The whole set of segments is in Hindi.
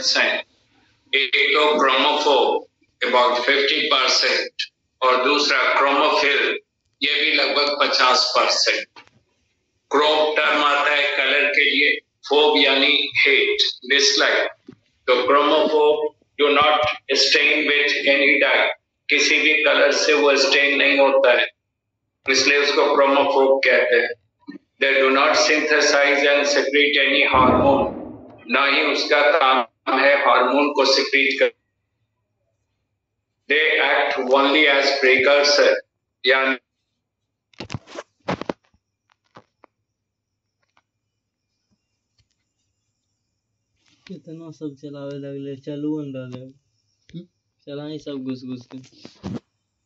सेल्स हैं, एक तो क्रोमोफोर अबाउट 50% और दूसरा क्रोमोफिल, ये भी लगभग 50%। क्रोम टर्म आता है कलर के लिए, फोब यानी हेट, डिसलाइक। तो chromophobe do not stain with any dye, किसी भी कलर से वो स्टेन नहीं होता है, इसलिए उसको क्रोमोफोब कहते हैं। They do not synthesize and secrete any hormone, ना ही उसका काम है हार्मोन को सिक्रीट कर। They act only as precursor, यानी कितना सब चलावे लगले, चलू अंदर चलाई सब घुस घुस के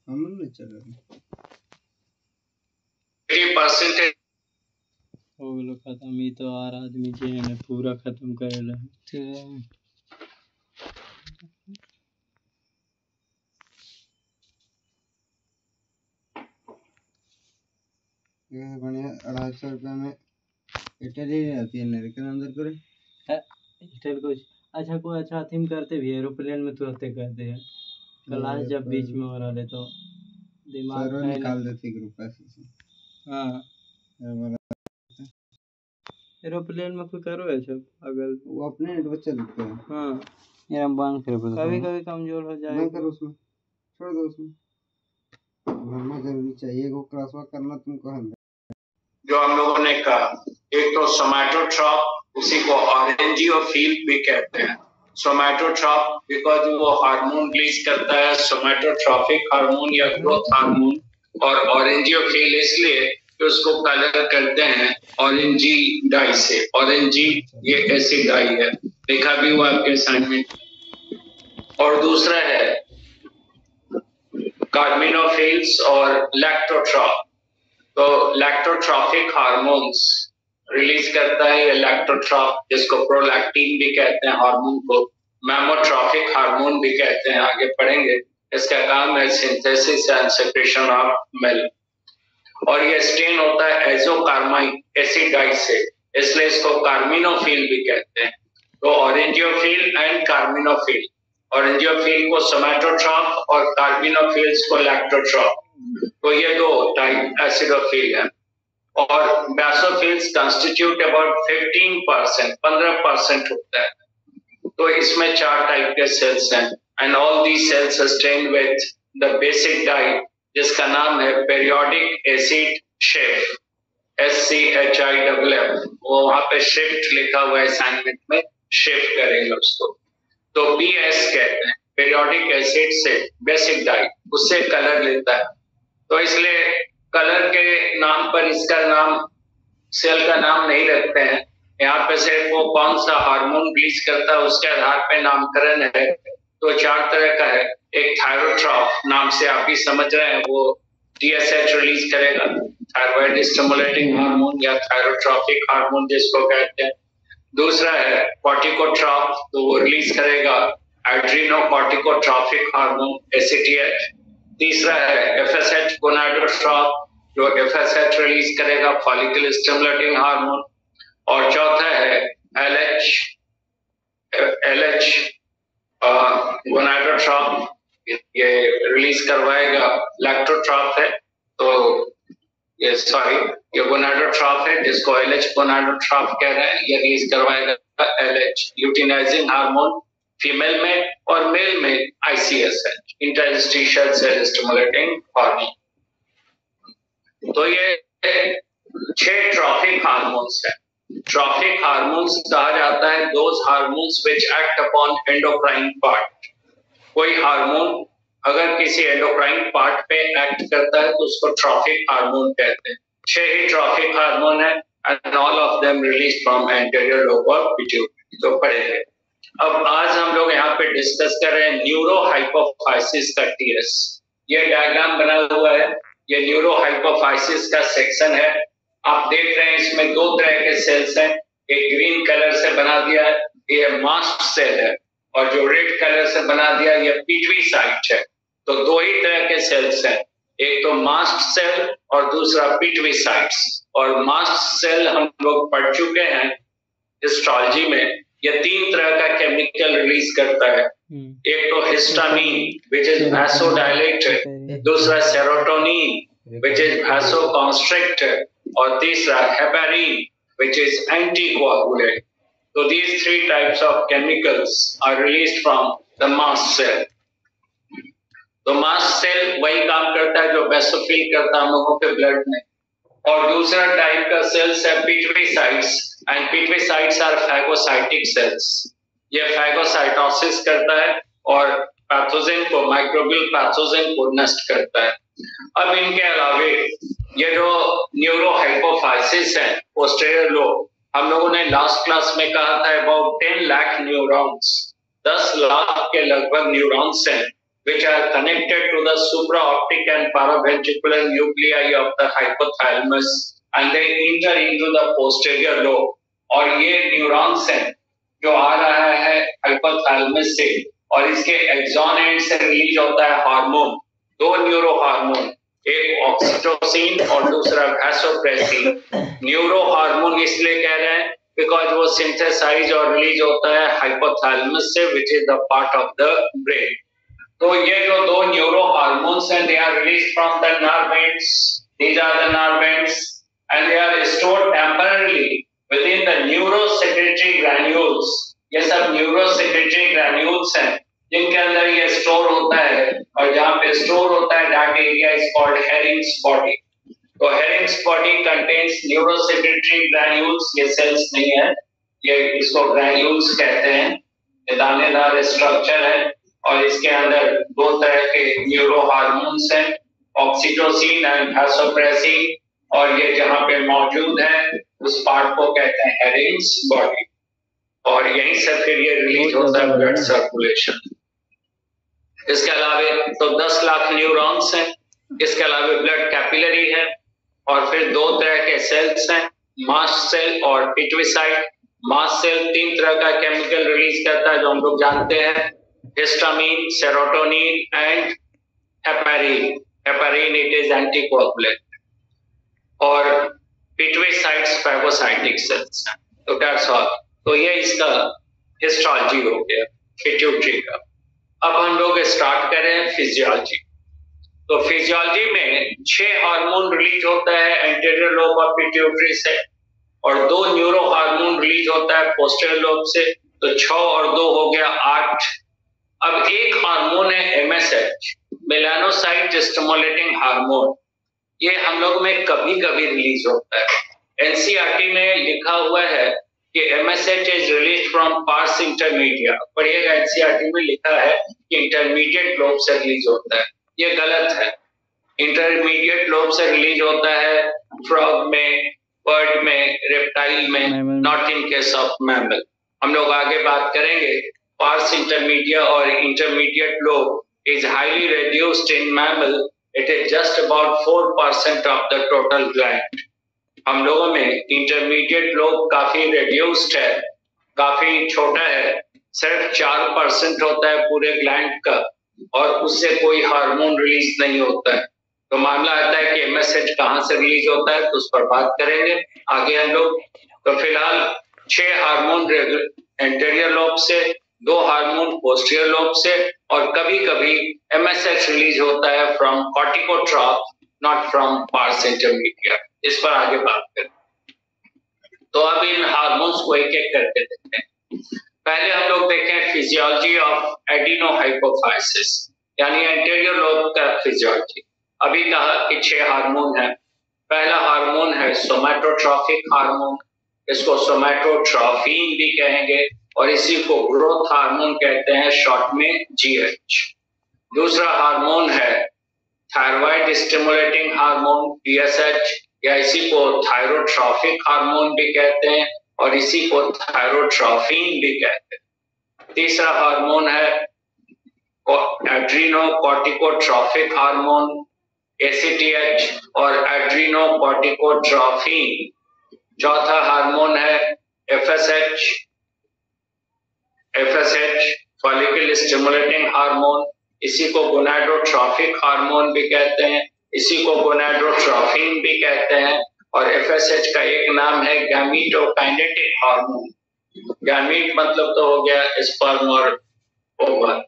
हम नहीं चला 80% हो गलो खत्म। ही तो आर आदमी जे है पूरा खत्म करेला। ये बढ़िया 250 रुपये में इटली आती है मेरे के अंदर करे इटल कुछ अच्छा, कोई अच्छा थीम करते भी एरोप्लेन में तुरंत करते हैं। क्लास जब बीच में हो रहा है तो दिमाग निकाल देती ग्रुप ऐसे। हाँ एरोप्लेन में कोई करो है सब अगर वो अपने नेट पर चलते हैं। हाँ यार हम बंद कर कभी कभी कमजोर हो जाए, बंद करो उसमें, छोड़ दो उसमें, भरना जरूरी चाहिए। वो क्रॉसवॉक करना तुमको हम जो हम लोगों ने कहा, एक तो सोमैटोट्रॉप, उसी को ऑरेंजियोफिल भी कहते हैं। सोमैटोट्रॉप बिकॉज वो हार्मोन रिलीज करता है, सोमैटोट्रॉफिक हार्मोन या ग्रोथ हार्मोन, और ऑरेंजियोफिल इसलिए कि उसको कलर करते हैं ऑरेंजी डाई से। ऑरेंजी ये एसिड डाई है, देखा भी हुआ आपके असाइनमेंट। और दूसरा है कार्मिनोफिल्स और लैक्टोट्रॉप। तो लैक्टोट्रॉफिक हार्मोन्स रिलीज करता है ये लैक्टोट्रॉप, जिसको प्रोलैक्टिन भी कहते हैं हार्मोन को, मैमोट्रॉफिक हार्मोन भी कहते हैं, आगे पढ़ेंगे। इसका काम है synthesis and secretion of milk. और ये स्टेन होता है एजोकार्माइन एसिड डाई से, इसलिए इसको कार्मिनोफिल भी कहते हैं। तो ऑरेंजियोफिल एंड कार्मिनोफिल, ऑरेंजियोफिल को सोमैटोट्रॉप और कार्मिनोफिल्स को लैक्टोट्रॉप। तो ये दो टाइप एसिडोफिल है। और बेसोफिल्स कंस्टिट्यूट अबाउट 15% होता है। तो इसमें 4 टाइप के सेल्स हैं and all the cells stain with the basic dye, जिसका नाम है पेरियोडिक एसिड शिफ्ट, SCHIFF। वो वहां पे शिफ्ट लिखा हुआ है असाइनमेंट में, शिफ्ट करेंगे उसको। तो PS कहते हैं, पेरियोडिक एसिड से बेसिक डाई, उससे कलर लेता है। तो इसलिए कलर के नाम पर इसका नाम, सेल का नाम नहीं रखते हैं। यहाँ पे सिर्फ वो कौन सा हार्मोन रिलीज करता है उसके आधार पे नामकरण है। तो 4 तरह का है। एक थायरोट्रॉप, नाम से आप भी समझ रहे हैं, वो TSH रिलीज करेगा, थायराइड स्टिमुलेटिंग हार्मोन या थायरोट्रॉपिक हार्मोन जिसको कहते हैं। दूसरा है कॉर्टिकोट्रॉप, तो वो रिलीज करेगा एड्रीनोकॉर्टिकोट्रॉपिक हार्मोन ACTH। तीसरा है FSH गोनाडोट्रॉप, जो FSH रिलीज करेगा फॉलिकल स्टिमुलेटिंग हार्मोन। और चौथा है LH गोनाडोट्रॉप, ये रिलीज करवाएगा, लैक्टोट्रॉप है तो ये ये गोनाडोट्रॉप है जिसको LH गोनाडोट्रॉप कह रहे हैं, ये रिलीज करवाएगा LH ल्यूटिनाइजिंग हार्मोन फीमेल में, और मेल में ICSH interstitial cell stimulating hormone. तो ये 6 ट्रॉफिक हार्मोन्स है। ट्रॉफिक हार्मोन्स कहा जाता है those hormones which act upon endocrine part. कोई हार्मोन अगर किसी एंडोक्राइन पार्ट पे एक्ट करता है तो उसको ट्रॉफिक हार्मोन कहते हैं। 6 ही ट्रॉफिक हार्मोन है and all of them release from anterior lobe of pituitary. तो पढ़ेंगे। अब आज हम लोग यहाँ पे डिस्कस कर रहे हैं न्यूरो हाइपोफाइसिस का TS। ये डायग्राम बना हुआ है, ये न्यूरो हाइपोफाइसिस का सेक्शन है। आप देख रहे हैं इसमें 2 तरह के सेल्स हैं, एक ग्रीन कलर से बना दिया है, ये मास्ट सेल है, और जो रेड कलर से बना दिया ये पिट्यूटरी साइट है। तो 2 ही तरह के सेल्स हैं, एक तो मास्ट सेल और दूसरा पिट्यूटरी साइट्स। और मास्ट सेल हम लोग पढ़ चुके हैं हिस्टोलॉजी में, ये 3 तरह का केमिकल रिलीज करता है। एक तो हिस्टामिन विच इज वैसोडायलेटर, दूसरा सेरोटोनिन विच इज वैसोकॉन्स्ट्रिक्टर, और तीसरा heparin which is anticoagulant. So these three types of chemicals are released from the mast cell. तो मास्ट सेल वही काम करता है जो बेसोफिल करता है हम लोगों के ब्लड में। और दूसरा टाइप का सेल्स है पिट्यूटाइड्स, एंड पिट्यूटाइड्स आर फैगोसाइटिक सेल्स। ये फैगोसाइटोसिस करता है और पैथोजन को, माइक्रोबियल पैथोजन को नष्ट करता है। अब इनके अलावे ये जो न्यूरोहाइपोफाइसिस है पोस्टीरियर लोब, हम लोगों ने लास्ट क्लास में कहा था अबाउट 10 लाख न्यूरॉन्स, 10 लाख के लगभग न्यूरॉन्स हैं which are connected to the supraoptic and paraventricular nuclei of the hypothalamus and they enter into the posterior lobe। और ये न्यूरॉन्स हैं जो आ रहा है हाइपोथैलेमस से, और इसके एक्सॉन एंड से रिलीज होता है हार्मोन, दो न्यूरो हार्मोन, एक ऑक्सीटोसिन और दूसरा वैसोप्रेसिन। न्यूरो हार्मोन इसलिए कह रहे हैं बिकॉज वो सिंथेसाइज और रिलीज होता है हाइपोथैलेमस से, which is the part of the brain. तो ये जो दो न्यूरो हार्मोन्स हैं, they are released from the nerve ends, these are the nerve ends and they are stored temporarily within the neurosecretory granules. ये सब न्यूरोसेक्रेटरी ग्रैन्यूल्स हैं जिनके अंदर ये स्टोर होता है, और जहाँ पे स्टोर होता है that area is called Herring's body. तो Herring's body contains neurosecretory granules. ये सेल्स नहीं है, ये इसको ग्रैन्यूल्स कहते हैं। ये दानेदार स्ट्रक्चर है और इसके अंदर दो तरह के न्यूरो हार्मोन्स हैं, ऑक्सीटोसिन एंड वैसोप्रेसिन, और ये जहाँ पे मौजूद है उस पार्ट को कहते हैं हेरिंग्स बॉडी, और यहीं से फिर ये रिलीज होता है ब्लड सर्कुलेशन। इसके अलावे तो 10 लाख न्यूरॉन्स हैं, इसके अलावे ब्लड कैपिलरी है, और फिर दो तरह के सेल्स हैं, मास्ट सेल और पिट्यूटाइड। मास्ट सेल 3 तरह का केमिकल रिलीज करता है जो हम लोग जानते हैं, histamine, serotonin and heparin। Heparin it is anticoagulant। और pituitaries phagocytic cells। तो that's all। तो ये इसका हिस्टोलॉजी हो गया पिट्यूटरी का। अब हम लोग स्टार्ट करें फिजियोलॉजी। तो फिजियोलॉजी में 6 हार्मोन रिलीज होता है एंटीरियर लोब ऑफ पिट्यूटरी से, और 2 न्यूरो हार्मोन रिलीज होता है पोस्टीरियर लोब से। तो 6 और 2 हो गया 8। अब एक हार्मोन है MSH, मेलानोसाइट स्टिमुलेटिंग हार्मोन। ये हम लोग में कभी कभी रिलीज होता है। NCERT में लिखा हुआ है कि MSH is release from pars intermedia. पढ़िएगा, NCERT में लिखा है कि इंटरमीडिएट लोब से रिलीज होता है। ये गलत है। इंटरमीडिएट लोब से रिलीज होता है फ्रॉग में, बर्ड में, रेप्टाइल में, not in case of mammal. हम लोग आगे बात करेंगे। Pars intermedia or intermediate lobe is highly reduced in mammal. It is just about 4% of the total gland. हम लोगों में intermediate lobe काफी reduced है, काफी छोटा है, सिर्फ 4% होता है पूरे ग्लैंड का, और उससे कोई हार्मोन रिलीज नहीं होता है। तो मामला आता है कि MSH कहाँ से रिलीज होता है, तो उस पर बात करेंगे आगे हम लोग। तो फिलहाल 6 हार्मोन एंटीरियर लोब से, 2 हार्मोन पोस्टीरियर लोब से, और कभी कभी MSH रिलीज होता है from corticotroph, not from pars intermedia. इस पर आगे बात करें। तो अब इन हार्मोन्स को एक एक करके देखते हैं। पहले हम लोग देखें फिजियोलॉजी ऑफ एडिनोहाइपोफाइसिस, यानी एंटीरियर लोब का फिजियोलॉजी। अभी कहा कि 6 हार्मोन है। पहला हार्मोन है सोमैटोट्रॉफिक हार्मोन, इसको सोमैटोट्रॉफिन भी कहेंगे, और इसी को ग्रोथ हार्मोन कहते हैं, शॉर्ट में GH। दूसरा हार्मोन है थायराइड स्टिमुलेटिंग हार्मोन TSH, या इसी को थायरोट्रॉफिक हार्मोन भी कहते हैं, और इसी को थायरोट्रॉफिन भी कहते हैं। तीसरा हार्मोन है एड्रीनोकॉर्टिकोट्रॉफिक हार्मोन ACTH और एड्रीनोकॉर्टिकोट्रॉफिन। चौथा हार्मोन है FSH फॉलिकल स्टिमुलेटिंग हार्मोन, इसी को गोनाडोट्रॉफिक हार्मोन भी कहते हैं, इसी को गोनाडोट्रॉफिन भी कहते हैं, और FSH का एक नाम है गैमीटोकाइनेटिक हार्मोन। गैमीट मतलब तो हो गया स्पर्म और ओवम,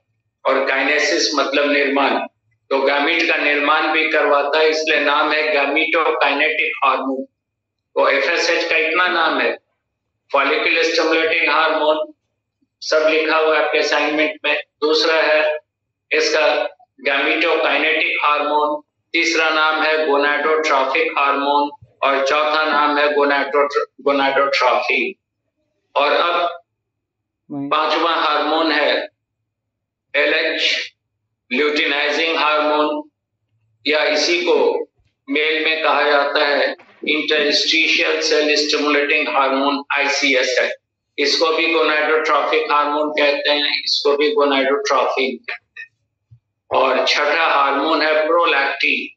और काइनेसिस मतलब निर्माण। तो गैमीट का निर्माण भी करवाता है, इसलिए नाम है गैमीटोकाइनेटिक हार्मोन। तो एफएसएच का इतना नाम है, फॉलिकल स्टिमुलेटिंग हार्मोन, सब लिखा हुआ है आपके असाइनमेंट में। दूसरा है इसका गैमीटोकाइनेटिक हार्मोन, तीसरा नाम है गोनाडोट्रॉफिक हार्मोन, और चौथा नाम है गोनाडोट्रॉफी। और अब पांचवा हार्मोन है एलएच, ल्यूटिनाइजिंग हार्मोन, या इसी को मेल में कहा जाता है इंटरस्टिशियल सेल स्टिमुलेटिंग हार्मोन, आईसीएसएच। इसको भी गोनाडोट्रॉफिक हार्मोन कहते हैं, इसको भी गोनाडोट्रॉफिन कहते हैं। और छठा हार्मोन है प्रोलैक्टिन,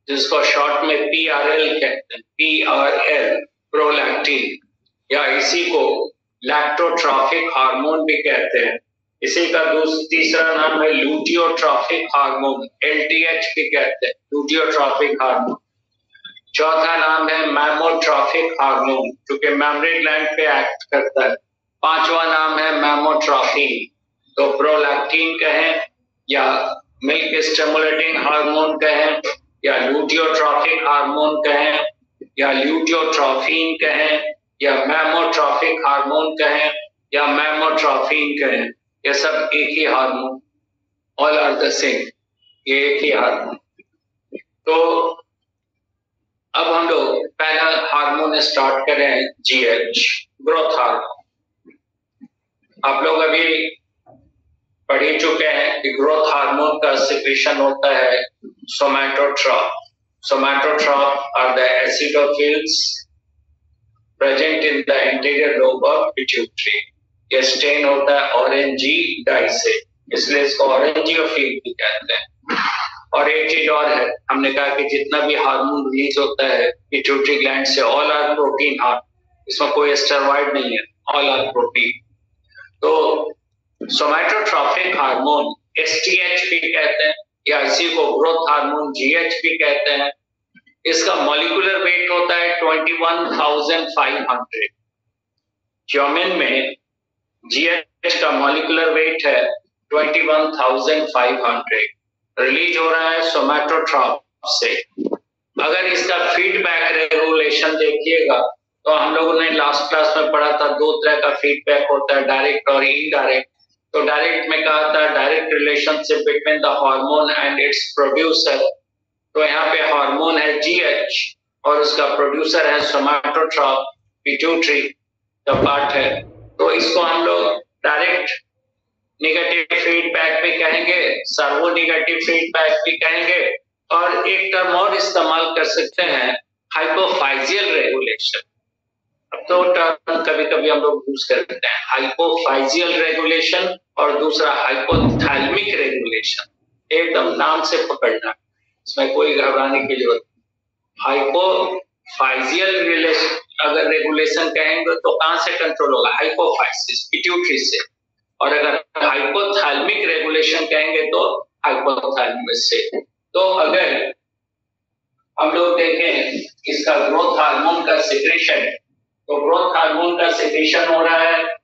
जिसको शॉर्ट में पीआरएल कहते हैं, पीआरएल, प्रोलैक्टिन, या इसी को लैक्टोट्रॉफिक हार्मोन भी कहते हैं। इसी का तीसरा नाम है लूटियोट्रॉफिक हार्मोन, एलटीएच भी कहते हैं, लूटियोट्रॉफिक हार्मोन। चौथा नाम है मैमोट्रॉफिक हार्मोन, क्योंकि मेमोरी ग्लैंड पे एक्ट करता है। पांचवा नाम है मैमोट्रॉफिन। तो प्रोलैक्टिन कहें, या मिल्क स्टिमुलेटिंग हार्मोन कहें, या लूटियोट्रॉफिक हार्मोन कहें, या ल्यूटियोट्रॉफिन कहें, या मैमोट्रॉफिक हार्मोन कहें, या मैमोट्रॉफिन कहें, ये सब एक ही hormone, all are the same, ये एक ही हार्मोन। तो अब हम लोग पहला हार्मोन स्टार्ट करें, जीएच, ग्रोथ हार्मोन। आप लोग अभी पढ़ ही चुके हैं कि ग्रोथ हार्मोन का सिक्रीशन होता है somatotroph. Somatotroph are the acidophils present in the interior lobe of pituitary. ये स्टेन होता है ऑरेंजी डाई से, इसलिए इसको ऑरेंजियोफिल भी कहते हैं। और एक चीज और है, हमने कहा कि जितना भी हार्मोन रिलीज होता है पिट्यूटरी ग्लैंड से, ऑल आर प्रोटीन हार्मोन, इसमें कोई स्टेरॉइड नहीं है, ऑल आर प्रोटीन। तो सोमैटोट्रॉफिक हार्मोन एसटीएच भी कहते हैं, या इसी को ग्रोथ हार्मोन जीएच भी कहते हैं। इसका मॉलिक्यूलर वेट होता है 21,500। ह्यूमन में जीएच का मॉलिक्यूलर वेट है 21,500। रिलीज हो रहा है सोमैटोट्रॉफ से। अगर इसका फीडबैक रेगुलेशन देखिएगा तो हम लोगों ने लास्ट क्लास में पढ़ा था, दो तरह का फीडबैक होता है, डायरेक्ट और इनडायरेक्ट। तो डायरेक्ट में कहा था direct relationship between the hormone and it's producer. तो यहाँ पे हार्मोन है जीएच और उसका प्रोड्यूसर है सोमैटोट्रॉफ, पिट्यूटरी का पार्ट है। तो इसको हम लोग डायरेक्ट निगेटिव फीडबैक भी कहेंगे, सर्वो निगेटिव फीडबैक भी कहेंगे, और एक टर्म और इस्तेमाल कर सकते हैं, हाइपोफाइजियल रेगुलेशन। अब तो टर्म कभी कभी हम लोग यूज करते हैं, हाइपोफाइजियल रेगुलेशन और दूसरा हाइपोथैलेमिक रेगुलेशन। एकदम नाम से पकड़ना, इसमें कोई घबराने की जरूरत नहीं। हाइपोफाइजियल रिलेशन अगर रेगुलेशन कहेंगे तो कहां से कंट्रोल होगा? हाइपोफाइसिस, पिट्यूटरी से। और अगर हाइपोथैलेमिक रेगुलेशन कहेंगे तो हाइपोथैलेमस से। तो अगर हम लोग देखें इसका ग्रोथ हार्मोन का सिक्रेशन, तो ग्रोथ हार्मोन का सिक्रेशन हो रहा है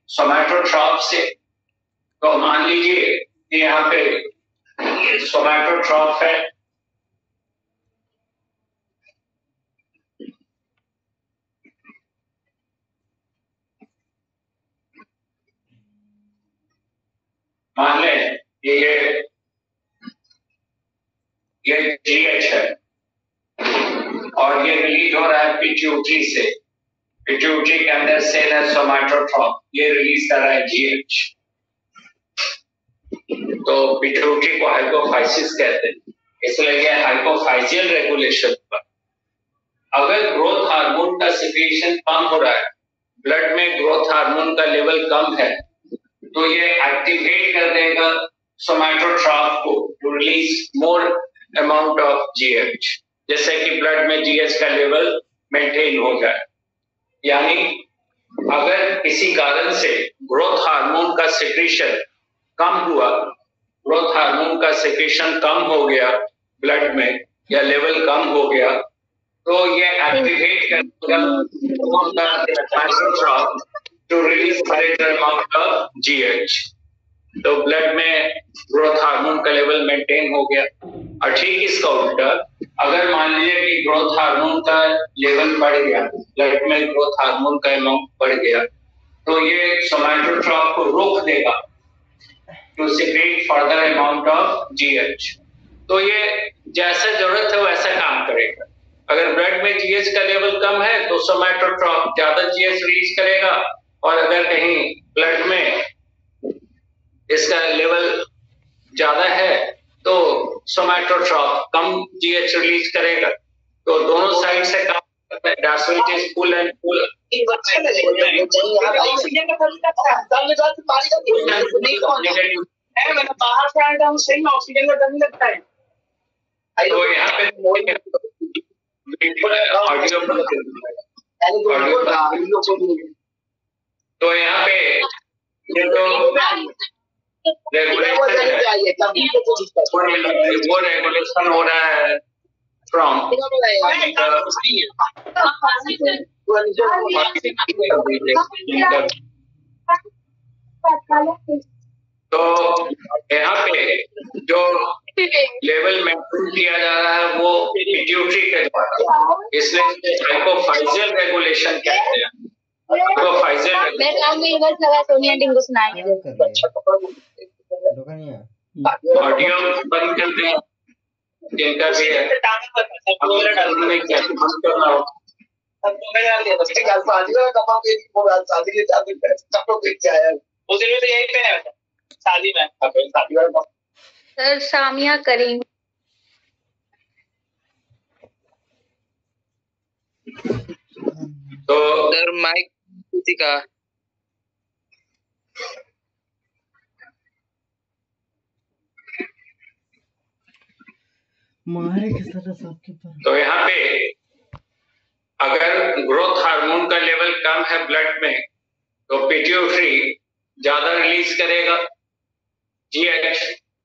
सोमैटोट्रॉफ से। तो मान लीजिए कि यहाँ पे सोमैटोट्रॉफ है, मान लें ये जीएच है और ये रिलीज हो रहा है पिट्यूटरी से। पिट्यूटरी के अंदर सेल है सोमैटोट्रॉफ, ये रिलीज कर रहा है जीएच। तो पिट्यूटरी को हाइपोफाइसिस कहते हैं, इसलिए ये हाइपोफाइजियल रेगुलेशन पर। अगर ग्रोथ हार्मोन का सिक्रीशन कम हो रहा है, ब्लड में ग्रोथ हार्मोन का लेवल कम है, तो ये एक्टिवेट कर देगा सोमैटोट्रॉफ को to release more amount of GH, जैसे कि ब्लड में जीएच का लेवल मेंटेन हो जाए। यानी अगर किसी कारण से ग्रोथ हार्मोन का सिक्रीशन कम हुआ, ग्रोथ हार्मोन का सिक्रीशन कम हो गया ब्लड में, या लेवल कम हो गया, तो ये एक्टिवेट करेगा to release greater amount of GH. तो ब्लड में ग्रोथ हार्मोन का लेवल मेंटेन हो गया। और ठीक इसका उल्टा, अगर मान लीजिए कि ग्रोथ हार्मोन का लेवल बढ़ गया, ब्लड में ग्रोथ हार्मोन का अमाउंट बढ़ गया, तो ये सोमैटोट्रॉप को रोक देगा to secrete further amount of GH. तो ये जैसा जरूरत है वैसा काम करेगा। अगर ब्लड में जीएच का लेवल कम है तो सोमैटोट्रॉप ज्यादा जीएच रिलीज करेगा, और अगर कहीं ब्लड में इसका लेवल ज्यादा है तो सोमैटोट्रॉप कम जीएच रिलीज करेगा। तो दोनों साइड से काम करता है। That's why it is pull and pull. मैंने बाहर से आया हूँ, सही में ऑक्सीजन का डर लगता है। तो यहाँ पे तो यहाँ पे ये जो वो रेगुलेशन हो रहा है फ्रॉम तो यहाँ पे जो लेवल मेंटेन किया जा रहा है वो पिट्यूटरी के द्वारा, इसलिए हाइपोफाइजियल रेगुलेशन कहते हैं। सोनिया टीम को सुनाएंगे। ऑडियो बंद करते हैं जिनका भी है, बंद करना हो। उस दिन तो यही पे है शादी में। सर सामिया करीम। तो सर माइक किसी का मारे किस तरह सबके पर। तो यहाँ पे अगर ग्रोथ हार्मोन का लेवल कम है ब्लड में तो पिट्यूटरी ज्यादा रिलीज करेगा जीएच,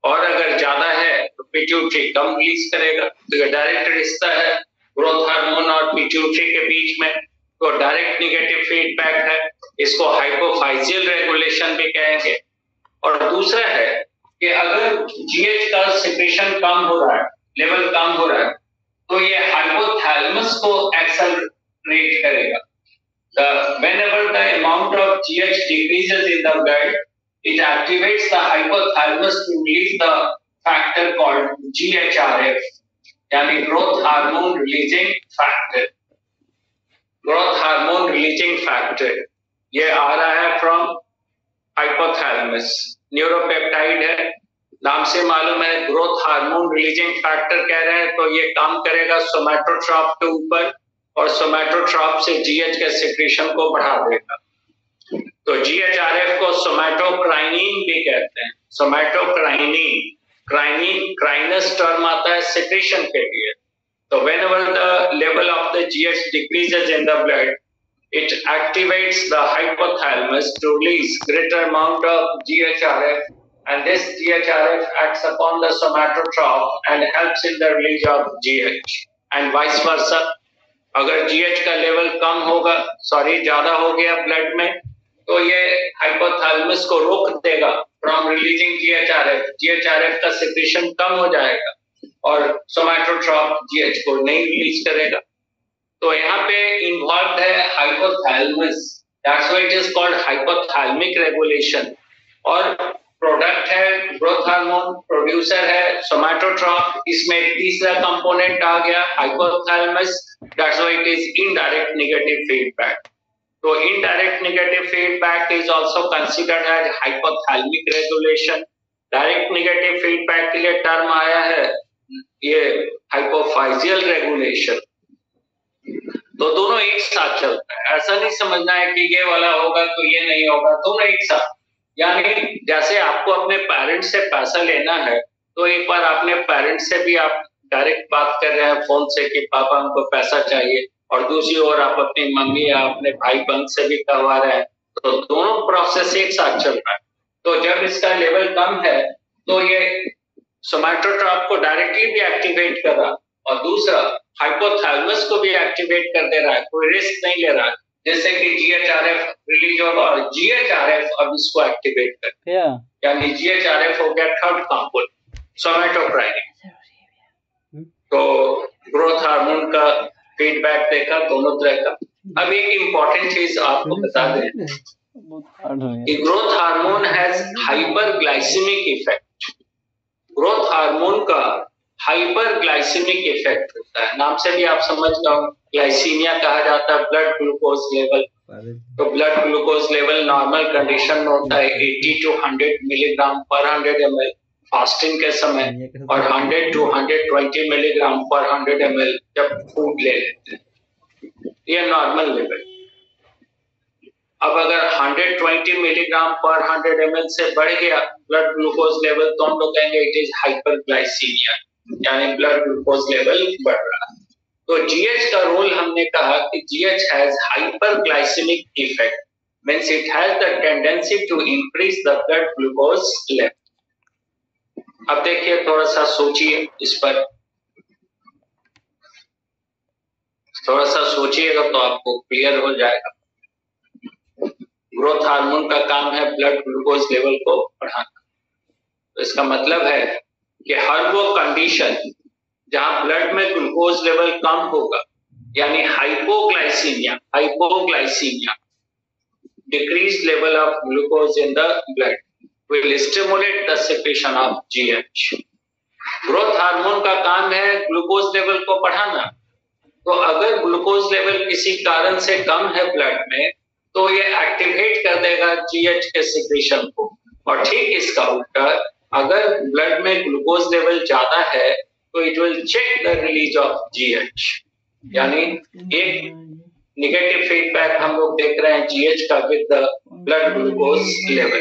और अगर ज्यादा है तो पिट्यूटरी कम रिलीज करेगा। तो ये डायरेक्ट रिश्ता है ग्रोथ हार्मोन और पिट्यूटरी के बीच में, तो डायरेक्ट निगेटिव फीडबैक है। इसको हाइपोफाइजियल रेगुलेशन भी कहेंगे। और दूसरा है कि अगर जीएच का सिक्रेशन कम हो रहा है, लेवल कम हो रहा है, तो ये हाइपोथैलेमस को एक्सेलरेट करेगा। Whenever the amount of GH decreases in the blood, it activates the hypothalamus to release the factor called GHRF, यानी growth hormone releasing factor. Growth hormone releasing factor ये आ रहा है from hypothalamus, न्यूरोपेप्टाइड है, नाम से मालूम है। ग्रोथ हार्मोन रिलीजिंग फैक्टर कह रहे हैं, तो ये काम करेगा सोमैटोट्रॉप के ऊपर और सोमैटोट्रॉप से जीएच के सिक्रीशन को बढ़ा देगा। तो जीएचआरएफ को सोमैटोक्राइनिन भी कहते हैं। सोमैटोक्राइनिन, क्राइनस टर्म आता है सिक्रीशन के लिए। तो whenever the level of the GH decreases in the blood, it activates the hypothalamus to release greater amount of GHRF, and this GHRF acts upon the somatotrop and helps in the release of GH, and vice versa. अगर GH का लेवल कम होगा, ज्यादा हो गया ब्लड में, तो ये हाइपोथैलेमस को रोक देगा फ्रॉम रिलीजिंग GHRF। GHRF का सिक्रीशन कम हो जाएगा और सोमैटोट्रॉप GH को नहीं रिलीज करेगा। तो यहाँ पे इन्वॉल्व है hypothalamus, that's why it is called hypothalamic regulation. और प्रोडक्ट है ग्रोथ हार्मोन, प्रोड्यूसर है सोमैटोट्रॉप, इसमें तीसरा कंपोनेंट आ गया hypothalamus, that's why it is indirect negative feedback. तो indirect negative feedback is also considered as hypothalamic regulation. Direct negative feedback के लिए टर्म आया है ये हाइपोफाइजियल रेगुलेशन। तो दोनों एक साथ चलता है, ऐसा नहीं समझना है कि ये वाला होगा तो ये नहीं होगा, दोनों एक साथ। यानी जैसे आपको अपने पेरेंट्स से पैसा लेना है, तो एक बार अपने पेरेंट्स से भी आप डायरेक्ट बात कर रहे हैं फोन से कि पापा हमको पैसा चाहिए, और दूसरी ओर आप अपनी मम्मी या अपने भाई बहन से भी करवा रहे हैं, तो दोनों प्रोसेस एक साथ चल रहा है। तो जब इसका लेवल कम है तो ये सोमैटोट्रॉप को डायरेक्टली भी एक्टिवेट कर रहा, और दूसरा हाइपोथैलेमस को भी एक्टिवेट कर दे रहा है, कोई रिस्क नहीं ले रहा है, जैसे कि जीएचआरएफ रिलीज होगा और जीएचआरएफ अब इसको एक्टिवेट कर, यानी जीएचआरएफ हो गया थर्ड कंपोनेंट सोमेटोकाइनेट। तो ग्रोथ हार्मोन का फीडबैक देखा दोनों तरह का। अब एक इम्पोर्टेंट चीज आपको बता दें कि growth hormone has hyperglycaemic effect. Growth hormone का हाइपरग्लाइसेमिक इफेक्ट होता है, नाम से भी आप समझ गए, ग्लाइसीमिया कहा जाता है ब्लड ग्लूकोज लेवल। तो blood glucose level normal condition में होता है 80 to 100 मिलीग्राम पर 100 ml फास्टिंग के समय, और 100 to 120 मिलीग्राम पर 100 ml जब फूड ले लेते हैं, ये नॉर्मल लेवल। अब अगर 120 मिलीग्राम पर 100 ml से बढ़ गया ब्लड ग्लूकोज लेवल तो हम लोग कहेंगे इट इज हाइपरग्लाइसीमिया, यानी ब्लड ग्लूकोज लेवल बढ़ रहा है। तो जीएच का रोल हमने कहा कि GH has hyperglycaemic effect, means it has the tendency to increase the blood glucose level. अब देखिए, थोड़ा सा सोचिए इस पर, थोड़ा सा सोचिएगा तो आपको क्लियर हो जाएगा। ग्रोथ हार्मोन का काम है ब्लड ग्लूकोज लेवल को बढ़ाना। तो इसका मतलब है कि हर वो कंडीशन जहां ब्लड में ग्लूकोज लेवल कम होगा, यानी hypoglycaemia, decrease level of glucose in the blood will stimulate the secretion of GH. Growth hormone का काम है ग्लूकोज लेवल को बढ़ाना। तो अगर ग्लूकोज लेवल किसी कारण से कम है ब्लड में, तो ये एक्टिवेट कर देगा जीएच के सिक्रेशन को। और ठीक इसका उल्टा, अगर ब्लड में ग्लूकोज लेवल ज्यादा है तो it will check the release of GH, यानी एक नेगेटिव फीडबैक हम लोग देख रहे हैं जीएच का with the blood glucose level.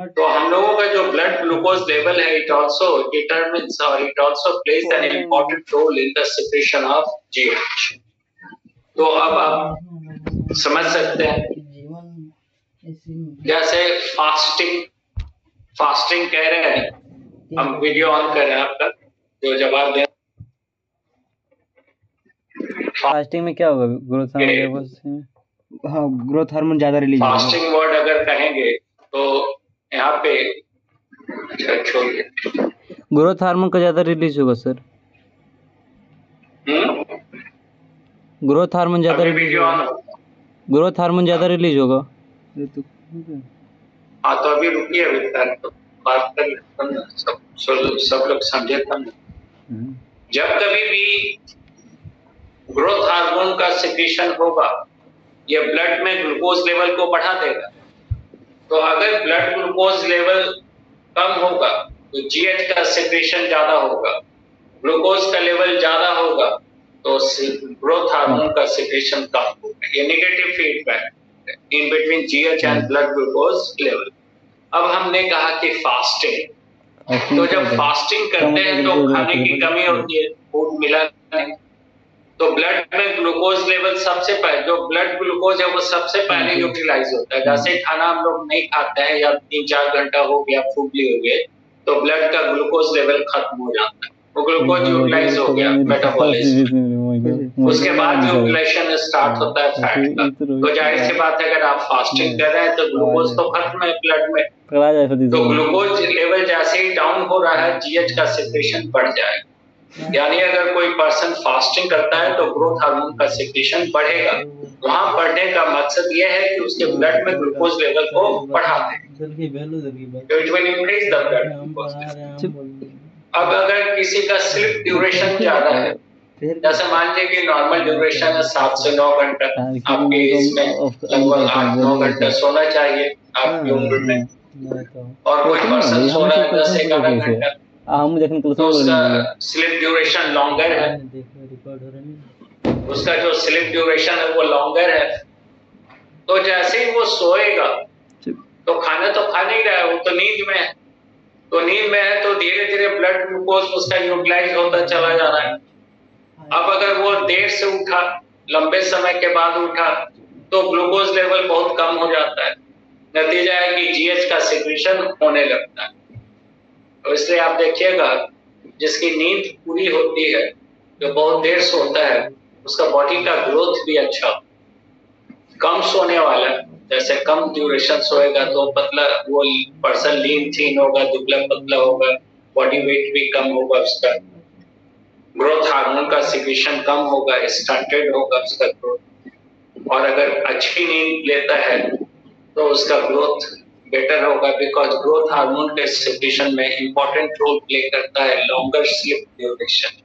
तो हम लोगों का जो ब्लड ग्लूकोज लेवल है, इट आल्सो डिटरमिन्स और it also plays an important role in the secretion of GH. तो अब आप समझ सकते हैं, जैसे फास्टिंग कह रहे हैं, हम वीडियो ऑन कर रहे हैं आपका, जो जवाब दें। फास्टिंग में क्या होगा ग्रोथ हार्मोन? हाँ, ग्रोथ हार्मोन ज्यादा रिलीज होगा। फास्टिंग वर्ड अगर कहेंगे तो यहाँ पे अच्छा छोड़िए, ग्रोथ हार्मोन का ज्यादा रिलीज होगा सर। ग्रोथ हार्मोन ज्यादा रिलीज होगा। ग्रोथ हार्मोन ज्यादा रिलीज होगा। हाँ, तो अभी रुकिए, अभी तक तो बात कर सब लोग समझे तब। जब कभी भी ग्रोथ हार्मोन का सिक्रीशन होगा, ये ब्लड में ग्लूकोज लेवल को बढ़ा देगा। तो अगर ब्लड ग्लूकोज लेवल कम होगा तो जीएच का सिक्रीशन ज्यादा होगा, ग्लूकोज का लेवल ज्यादा होगा तो ग्रोथ हार्मोन का सिक्रीशन कम होगा। ये negative feedback in between GH and blood glucose level. अब हमने कहा कि फास्टिंग, तो जब फास्टिंग करते हैं तो खाने की कमी होती है, फूड मिला नहीं, तो ब्लड में ग्लूकोज लेवल सबसे पहले, जो ब्लड ग्लूकोज है वो सबसे पहले यूटिलाइज होता है। जैसे खाना हम लोग नहीं खाते हैं या 3-4 घंटा हो गया, फूड हो गए, तो ब्लड का ग्लूकोज लेवल खत्म हो जाता है, वो ग्लूकोज यूटिलाइज हो गया मेटाबॉलिज्म। उसके बाद यूटिलाइजेशन स्टार्ट होता है फैट का। तो जाहिर सी बात है, अगर आप फास्टिंग कर रहे हैं तो ग्लूकोज तो खत्म है ब्लड में, तो ग्लूकोज लेवल जैसे ही डाउन हो रहा है जीएच का सिक्रेशन बढ़ जाएगा। यानी अगर कोई पर्सन फास्टिंग करता है तो ग्रोथ हार्मोन का सिक्रेशन बढ़ेगा। वहां बढ़ने का मकसद यह है कि उसके ब्लड में ग्लूकोज लेवल को बढ़ा दे। अब अगर किसी का स्लीप ड्यूरेशन ज्यादा है, जैसे मान लीजिए कि नॉर्मल ड्यूरेशन है 7 से 9 घंटा, आपके इसमें लगभग 8-9 घंटा सोना चाहिए आपकी उम्र में, और कोई पर्सन सो रहा है 10-11 घंटा, तो उसका स्लीप ड्यूरेशन लॉन्गर है, उसका जो स्लीप ड्यूरेशन है वो लॉन्गर है। तो जैसे ही वो सोएगा तो खाना तो खा नहीं रहा है, वो तो नींद में है, तो नींद में है तो धीरे धीरे ब्लड ग्लूकोज उसका यूटिलाइज होता चला जा रहा है। अब अगर वो देर से उठा, लंबे समय के बाद उठा, तो ग्लूकोज लेवल बहुत कम हो जाता है। नतीजा है कि जीएच का सिक्रीशन होने लगता है। तो इसलिए आप देखिएगा, जिसकी नींद पूरी होती है जो बहुत देर सोता है उसका बॉडी का ग्रोथ भी अच्छा हो। कम सोने वाला, जैसे कम ड्यूरेशन सोएगा तो पतला वो पर्सन लीन थीन होगा, दुबला पतला होगा, बॉडी वेट भी कम होगा, उसका ग्रोथ हार्मोन का सिक्रीशन कम होगा, स्टंटेड होगा उसका ग्रोथ। और अगर अच्छी नींद लेता है तो उसका ग्रोथ बेटर होगा, बिकॉज ग्रोथ हार्मोन के सिक्रीशन में इंपॉर्टेंट रोल प्ले करता है लॉन्गर स्लीप ड्यूरेशन।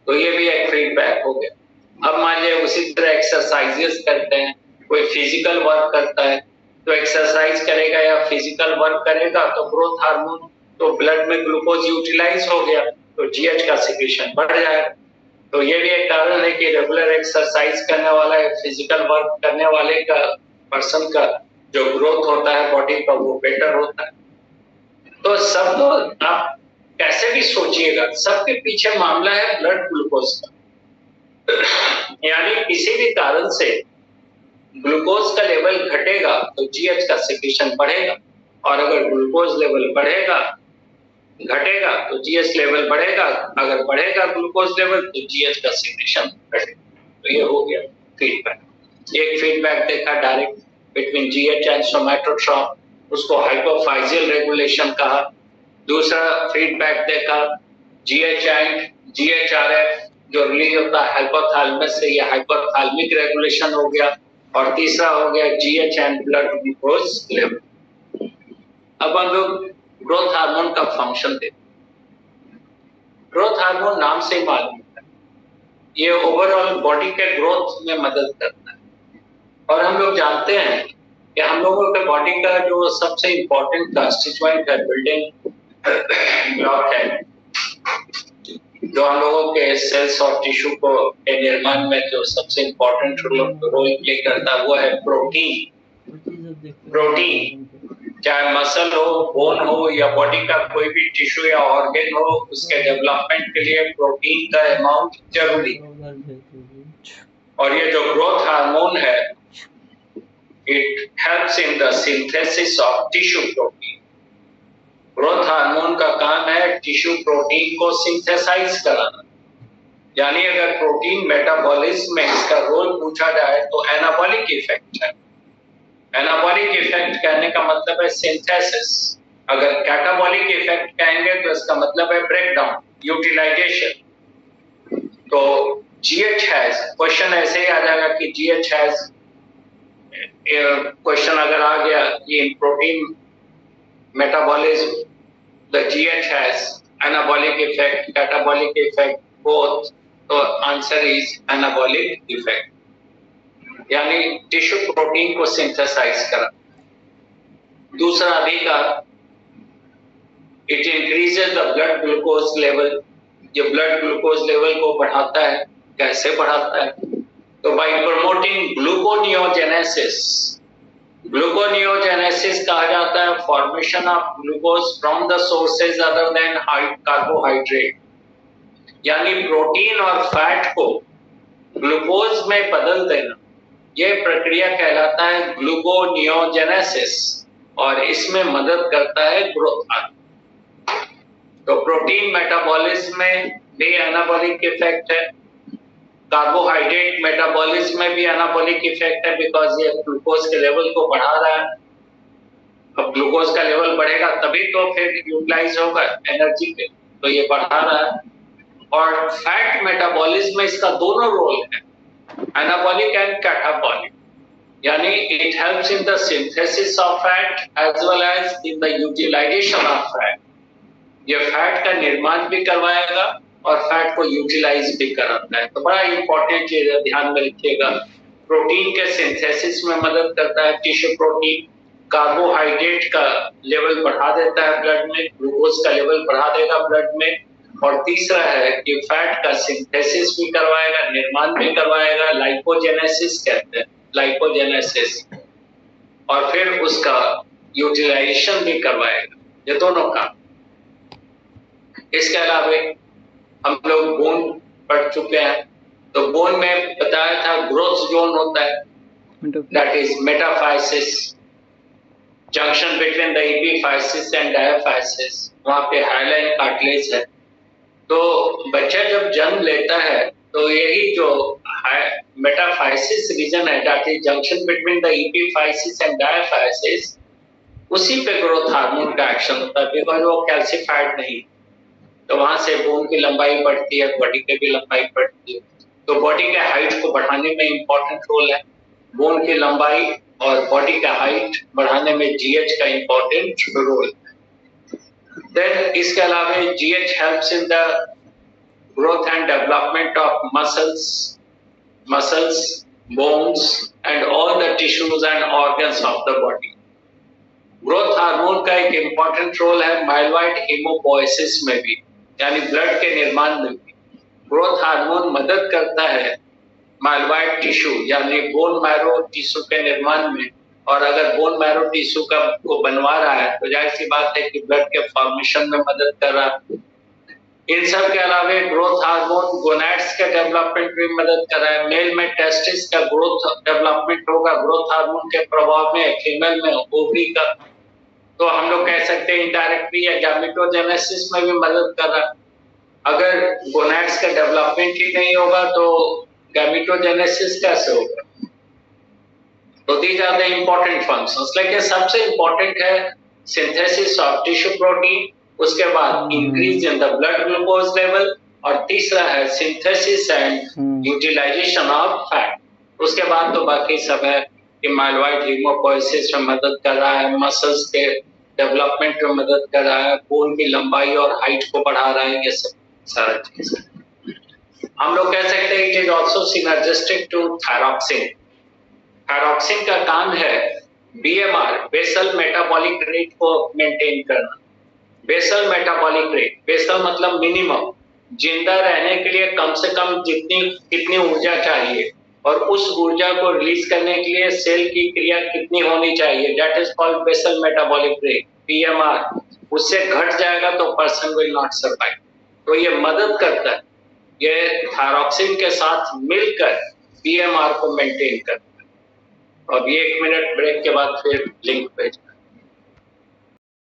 तो ये भी एक फीडबैक हो गया। अब मान लीजिए उसी तरह एक्सरसाइजेस करते हैं, कोई फिजिकल वर्क करता है तो एक्सरसाइज करेगा या फिजिकल वर्क करेगा तो ग्रोथ हार्मोन, तो ब्लड में ग्लूकोज यूटिलाइज हो गया तो जीएच का सिक्रीशन बढ़ जाएगा। तो ये भी एक कारण है कि रेगुलर एक्सरसाइज करने वाला है, फिजिकल वर्क करने वाले का पर्सन का जो ग्रोथ होता है बॉडी का वो बेटर होता है। तो सब तो आप कैसे भी सोचिएगा, सबके पीछे मामला है ब्लड ग्लूकोज का। यानी किसी भी कारण से ग्लूकोज का लेवल घटेगा तो जीएच का सिक्रीशन बढ़ेगा, और अगर ग्लूकोज लेवल बढ़ेगा घटेगा तो जीएच लेवल बढ़ेगा, अगर बढ़ेगा ग्लूकोज लेवल तो जीएच का सिक्रीशन घटेगा। तो ये हो गया फीडबैक। एक फीडबैक देखा direct between GH and somatotrope, उसको हाइपोफाइजियल रेगुलेशन कहा। दूसरा फीडबैक देखा जीएच एंड जीएचआरएफ जो रिलीज होता है हाइपोथैलेमस से, या हाइपोथैलेमिक रेगुलेशन हो गया। और तीसरा हो गया GH and blood glucose level. अब हम लोग ग्रोथ हार्मोन का फंक्शन देखते। ग्रोथ हार्मोन नाम से ही मालूम है, ये ओवरऑल बॉडी के ग्रोथ में मदद करता है। और हम लोग जानते हैं कि हम लोगों के बॉडी का जो सबसे इंपॉर्टेंट कंस्टिट्यूएंट है, बिल्डिंग ब्लॉक है, जो हम लोगों के सेल्स और टिश्यू को के निर्माण में जो सबसे इम्पोर्टेंट रोल प्ले करता है वो है प्रोटीन। प्रोटीन चाहे मसल हो, बोन हो, या बॉडी का कोई भी टिश्यू या ऑर्गन हो, उसके डेवलपमेंट के लिए प्रोटीन का अमाउंट जरूरी है। और ये जो ग्रोथ हार्मोन है, it helps in the synthesis of tissue protein. Growth hormone का काम है टिश्यू प्रोटीन को सिंथेसाइज कराना। यानी अगर प्रोटीन मेटाबॉलिज्म में इसका रोल पूछा जाए तो एनाबॉलिक इफेक्ट है। एनाबॉलिक इफेक्ट कहने का मतलब है सिंथेसिस। अगर कैटाबॉलिक इफेक्ट कहेंगे तो इसका मतलब है ब्रेकडाउन, यूटिलाइजेशन। तो जीएच हैज, क्वेश्चन ऐसे ही आ जाएगा कि जीएच हैज, क्वेश्चन अगर आ गया इन protein metabolism, the GH has anabolic effect, catabolic effect, both. So answer is anabolic effect. यानी टिश्यू प्रोटीन को सिंथेसाइज करा। दूसरा अभी का, it increases the blood glucose level. ये ब्लड ग्लूकोज लेवल को बढ़ाता है। कैसे बढ़ाता है? तो बाय प्रमोटिंग ग्लूकोनियोजेनेसिस। ग्लूकोनियोजेनेसिस कहा जाता है formation of glucose from the sources other than carbohydrate. यानी प्रोटीन और फैट को ग्लूकोज में बदल देना, यह प्रक्रिया कहलाता है ग्लूकोनियोजेनेसिस, और इसमें मदद करता है ग्रोथ हार्मोन। तो प्रोटीन मेटाबॉलिज्म में भी एनाबॉलिक इफेक्ट है, कार्बोहाइड्रेट मेटाबॉलिज्म में भी एनाबॉलिक इफेक्ट है, बिकॉज ये ग्लूकोज के लेवल को बढ़ा रहा है। अब ग्लूकोज का लेवल बढ़ेगा तभी तो फिर यूटिलाइज होगा एनर्जी पे, तो ये बढ़ा रहा है। और फैट मेटाबॉलिज्म में इसका दोनों रोल है, एनाबॉलिक एंड कैटाबॉलिक। यानी it helps in the synthesis of fat as well as in the utilisation of fat. ये फैट का निर्माण भी करवाएगा और फैट को यूटिलाइज भी कराता है। तो बड़ा इंपॉर्टेंट चीज है, ध्यान में रखिएगा। प्रोटीन के सिंथेसिस में मदद करता है टिश्यू प्रोटीन, कार्बोहाइड्रेट का लेवल बढ़ा देता है ब्लड में, ग्लूकोज का लेवल बढ़ा देगा ब्लड में, और तीसरा है कि फैट का सिंथेसिस भी करवाएगा, निर्माण भी करवाएगा, लाइपोजेनेसिस कहते हैं, लाइपोजेनेसिस, और फिर उसका यूटिलाइजेशन भी करवाएगा। ये दोनों काम। इसके अलावा हम लोग बोन पढ़ चुके हैं, तो बोन में बताया था ग्रोथ जोन होता है, that is metaphysis, junction between the epiphysis and diaphysis. वहां पे हाइलाइन कार्टिलेज है, तो बच्चा जब जन्म लेता है तो यही जो मेटाफाइसिस रीजन है, that is junction between the epiphysis and diaphysis, उसी पे ग्रोथ हार्मोन का एक्शन होता है, बिकॉज वो कैल्सिफाइड नहीं, तो वहां से बोन की लंबाई बढ़ती है, बॉडी की भी लंबाई बढ़ती है। तो बॉडी के हाइट को बढ़ाने में इंपॉर्टेंट रोल है, बोन की लंबाई और बॉडी का हाइट बढ़ाने में जीएच का इंपॉर्टेंट रोल है। देन इसके अलावा GH helps in the growth and development of muscles, bones and all the tissues and organs of the body. Growth hormone का एक इंपॉर्टेंट रोल है माइलॉइड हीमोपोएसिस में भी, यानी ब्लड के निर्माण में भी ग्रोथ हार्मोन मदद करता है माइलॉइड टिश्यू यानी बोन मैरो टिश्यू के निर्माण में। और अगर बोन मैरो टिश्यू का को बनवा रहा है तो जाहिर सी बात है कि ब्लड के फॉर्मेशन में मदद कर रहा है। इन सब के अलावा ग्रोथ हार्मोन गोनैड्स के डेवलपमेंट में मदद कर रहा है। मेल में टेस्टिस का ग्रोथ डेवलपमेंट होगा ग्रोथ हार्मोन के प्रभाव में, फीमेल में ओवरी का, तो हम लोग कह सकते हैं इनडायरेक्टली या गैमेटोजेनेसिस में भी मदद कर रहा है। अगर गोनैड्स का डेवलपमेंट ही नहीं होगा तो गैमेटोजेनेसिस कैसे होगा? तो these are the important functions. लेकिन सबसे इम्पोर्टेंट है सिंथेसिस ऑफ टिश्यू प्रोटीन, उसके बाद increase in the blood glucose level, और तीसरा है synthesis and utilisation of fat. उसके बाद तो बाकी सब है कि माइलॉइड हीमोपोएसिस में मदद कर रहा है, मसल्स के डेवलपमेंट में मदद कर रहा है, बोन की लंबाई और हाइट को बढ़ा रहा है, ये सब सारा चीज। हम लोग कह सकते हैं it is also synergistic to thyroxine. Thyroxine का काम है बीएमआर बेसल मेटाबॉलिक रेट को मेंटेन करना। बेसल मेटाबॉलिक रेट, बेसल मतलब मिनिमम, जिंदा रहने के लिए कम से कम कितनी ऊर्जा चाहिए और उस ऊर्जा को रिलीज करने के लिए सेल की क्रिया कितनी होनी चाहिए, that is called basal metabolic rate BMR. उससे घट जाएगा तो पर्सन विल नॉट सर्वाइव। तो ये मदद करता है, ये थायरॉक्सिन के साथ मिलकर बीएमआर को मेंटेन करता है। अब ये 1 मिनट ब्रेक के बाद फिर लिंक पे